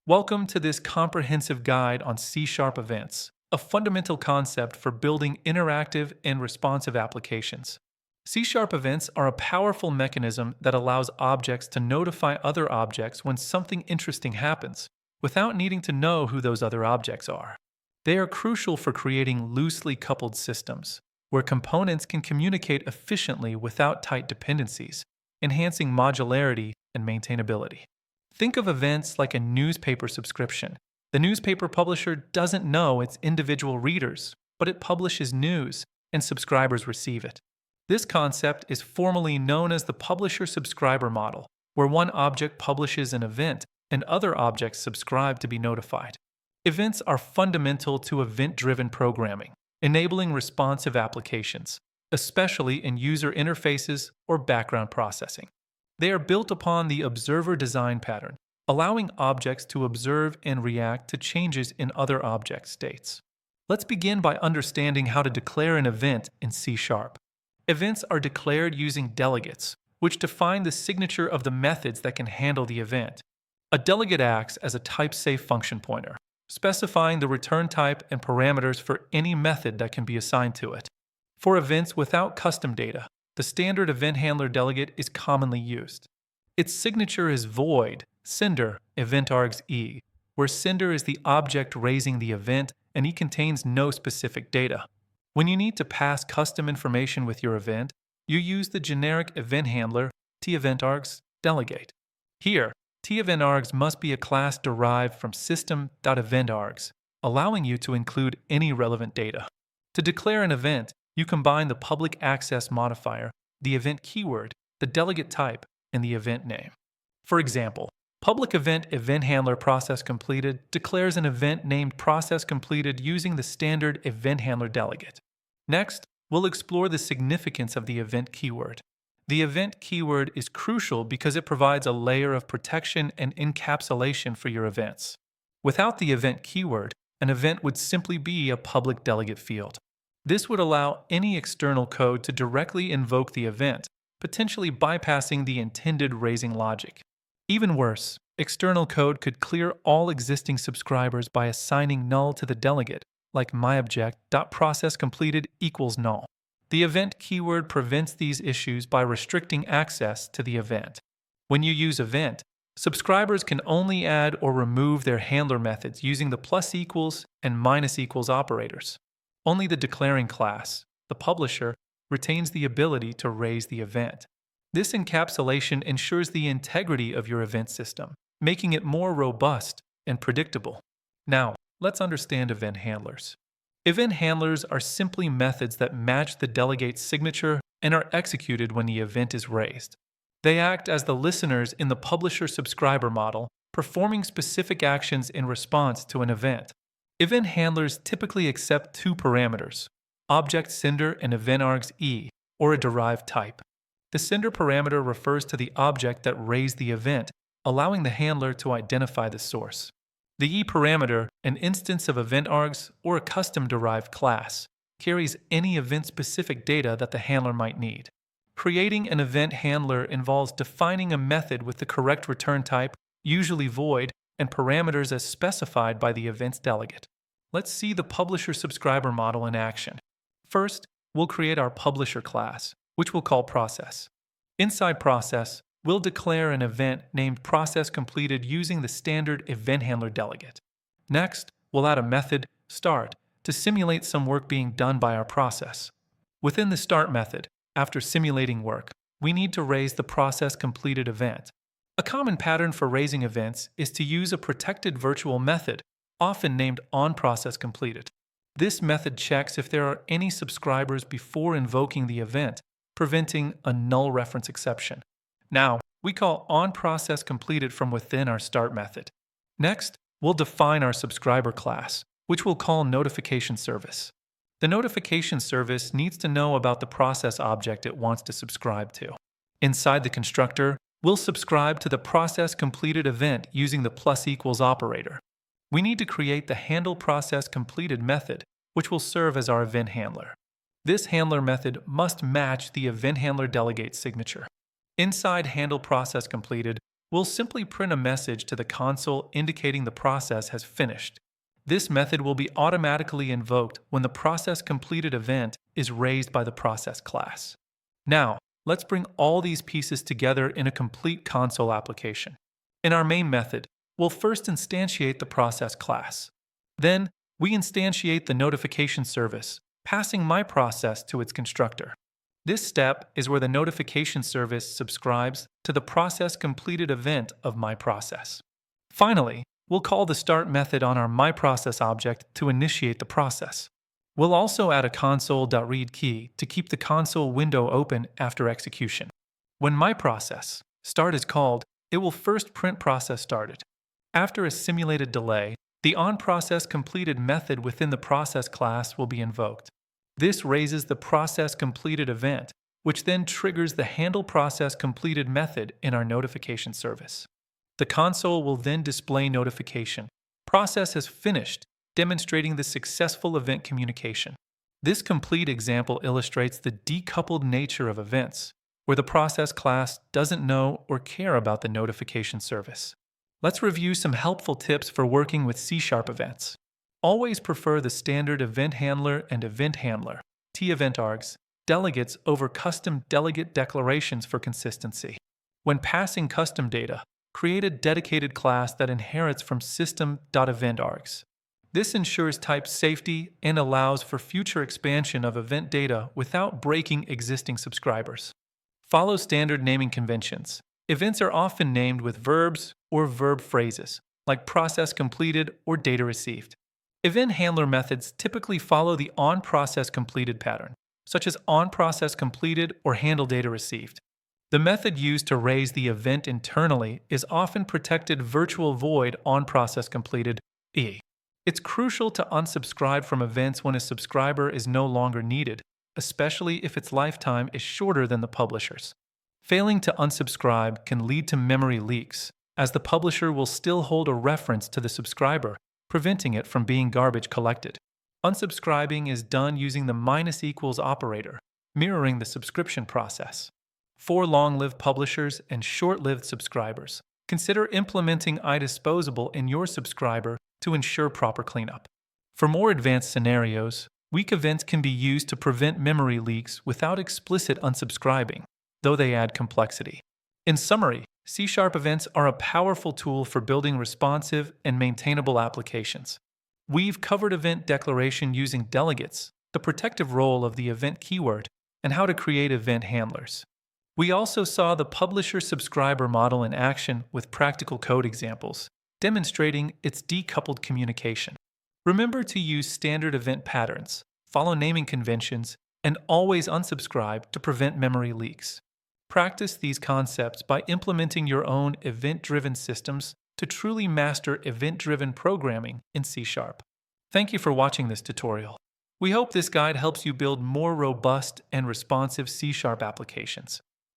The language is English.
Welcome to this comprehensive guide on C# events, a fundamental concept for building interactive and responsive applications. C# events are a powerful mechanism that allows objects to notify other objects when something interesting happens, without needing to know who those other objects are. They are crucial for creating loosely coupled systems, where components can communicate efficiently without tight dependencies, enhancing modularity and maintainability. Think of events like a newspaper subscription. The newspaper publisher doesn't know its individual readers, but it publishes news, and subscribers receive it. This concept is formally known as the publisher-subscriber model, where one object publishes an event and other objects subscribe to be notified. Events are fundamental to event-driven programming, enabling responsive applications, especially in user interfaces or background processing. They are built upon the observer design pattern, allowing objects to observe and react to changes in other object states. Let's begin by understanding how to declare an event in C#. Events are declared using delegates, which define the signature of the methods that can handle the event. A delegate acts as a type-safe function pointer, specifying the return type and parameters for any method that can be assigned to it. For events without custom data, the standard event handler delegate is commonly used. Its signature is void sender event_args e, where sender is the object raising the event and e contains no specific data. When you need to pass custom information with your event, you use the generic event handler tEvent_args delegate. Here, tEvent_args must be a class derived from system.event_args, allowing you to include any relevant data. To declare an event, you combine the public access modifier, the event keyword, the delegate type, and the event name. For example, public event handler process completed declares an event named process completed using the standard event handler delegate. Next, we'll explore the significance of the event keyword. The event keyword is crucial because it provides a layer of protection and encapsulation for your events. Without the event keyword, an event would simply be a public delegate field. This would allow any external code to directly invoke the event, potentially bypassing the intended raising logic. Even worse, external code could clear all existing subscribers by assigning null to the delegate, like myObject.processCompleted equals null. The event keyword prevents these issues by restricting access to the event. When you use event, subscribers can only add or remove their handler methods using the plus equals and minus equals operators. Only the declaring class, the publisher, retains the ability to raise the event. This encapsulation ensures the integrity of your event system, making it more robust and predictable. Now, let's understand event handlers. Event handlers are simply methods that match the delegate's signature and are executed when the event is raised. They act as the listeners in the publisher-subscriber model, performing specific actions in response to an event. Event handlers typically accept two parameters, object sender and event_args e, or a derived type. The sender parameter refers to the object that raised the event, allowing the handler to identify the source. The e parameter, an instance of event_args or a custom-derived class, carries any event-specific data that the handler might need. Creating an event handler involves defining a method with the correct return type, usually void, and parameters as specified by the event's delegate. Let's see the publisher-subscriber model in action. First, we'll create our publisher class, which we'll call process. Inside process, we'll declare an event named process completed using the standard event handler delegate. Next, we'll add a method, start, to simulate some work being done by our process. Within the start method, after simulating work, we need to raise the process completed event. A common pattern for raising events is to use a protected virtual method, often named onProcessCompleted. This method checks if there are any subscribers before invoking the event, preventing a null reference exception. Now, we call onProcessCompleted from within our start method. Next, we'll define our subscriber class, which we'll call notification service. The notification service needs to know about the process object it wants to subscribe to. Inside the constructor, we'll subscribe to the process completed event using the plus equals operator. We need to create the handle process completed method, which will serve as our event handler. This handler method must match the event handler delegate signature. Inside handle process completed, we'll simply print a message to the console indicating the process has finished. This method will be automatically invoked when the process completed event is raised by the process class. Now, let's bring all these pieces together in a complete console application. In our main method, we'll first instantiate the process class. Then, we instantiate the notification service, passing myProcess to its constructor. This step is where the notification service subscribes to the process completed event of myProcess. Finally, we'll call the start method on our myProcess object to initiate the process. We'll also add a console.read key to keep the console window open after execution. When myProcess start is called, it will first print process started. After a simulated delay, the onProcessCompleted method within the process class will be invoked. This raises the processCompleted event, which then triggers the handleProcessCompleted method in our notification service. The console will then display notification. Process has finished, demonstrating the successful event communication. This complete example illustrates the decoupled nature of events, where the process class doesn't know or care about the notification service. Let's review some helpful tips for working with C# events. Always prefer the standard event handler and event handler, T-event args, delegates over custom delegate declarations for consistency. When passing custom data, create a dedicated class that inherits from system.eventArgs. This ensures type safety and allows for future expansion of event data without breaking existing subscribers. Follow standard naming conventions. Events are often named with verbs or verb phrases, like process completed or data received. Event handler methods typically follow the onProcessCompleted pattern, such as onProcessCompleted or handleDataReceived. The method used to raise the event internally is often protected virtual void onProcessCompleted (E). It's crucial to unsubscribe from events when a subscriber is no longer needed, especially if its lifetime is shorter than the publisher's. Failing to unsubscribe can lead to memory leaks, as the publisher will still hold a reference to the subscriber, preventing it from being garbage collected. Unsubscribing is done using the -equals operator, mirroring the subscription process. For long-lived publishers and short-lived subscribers, consider implementing iDisposable in your subscriber to ensure proper cleanup. For more advanced scenarios, weak events can be used to prevent memory leaks without explicit unsubscribing, though they add complexity. In summary, C# events are a powerful tool for building responsive and maintainable applications. We've covered event declaration using delegates, the protective role of the event keyword, and how to create event handlers. We also saw the publisher-subscriber model in action with practical code examples, demonstrating its decoupled communication. Remember to use standard event patterns, follow naming conventions, and always unsubscribe to prevent memory leaks. Practice these concepts by implementing your own event-driven systems to truly master event-driven programming in C#. Thank you for watching this tutorial. We hope this guide helps you build more robust and responsive C# applications.